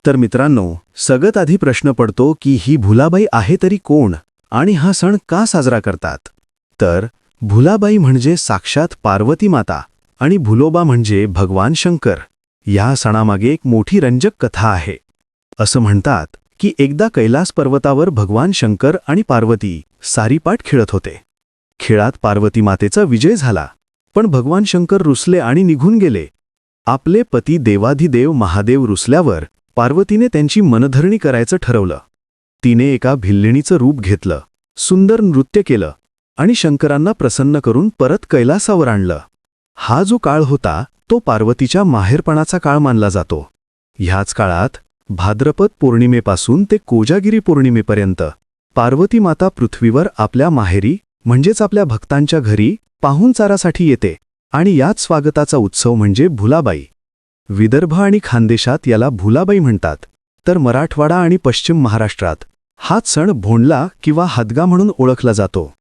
तर मित्रांनो, सगळ्यात आधी प्रश्न पडतो की ही भुलाबाई आहे तरी कोण आणि हा सण का साजरा करतात? तर भुलाबाई म्हणजे साक्षात पार्वती माता आणि भुलोबा म्हणजे भगवान शंकर. या सणामागे एक मोठी रंजक कथा आहे. असं म्हणतात की एकदा कैलास पर्वतावर भगवान शंकर आणि पार्वती सारीपाट खेळत होते. खेळात पार्वती मातेचा विजय झाला, पण भगवान शंकर रुसले आणि निघून गेले. आपले पती देवाधिदेव महादेव रुसल्यावर पार्वतीने त्यांची मनधरणी करायचं ठरवलं. तिने एका भिल्लिणीचं रूप घेतलं, सुंदर नृत्य केलं आणि शंकरांना प्रसन्न करून परत कैलासावर आणलं. हा जो काळ होता तो पार्वतीच्या माहेरपणाचा काळ मानला जातो. ह्याच काळात भाद्रपद पौर्णिमेपासून ते कोजागिरी पौर्णिमेपर्यंत पार्वती माता पृथ्वीवर आपल्या माहेरी म्हणजेच आपल्या भक्तांच्या घरी पाहुणचारासाठी येते आणि याच स्वागताचा उत्सव म्हणजे भुलाबाई. विदर्भ आणि खानदेशात याला भुलाबाई म्हणतात, तर मराठवाडा आणि पश्चिम महाराष्ट्रात हाच सण भोंडला किंवा हादगा म्हणून ओळखला जातो.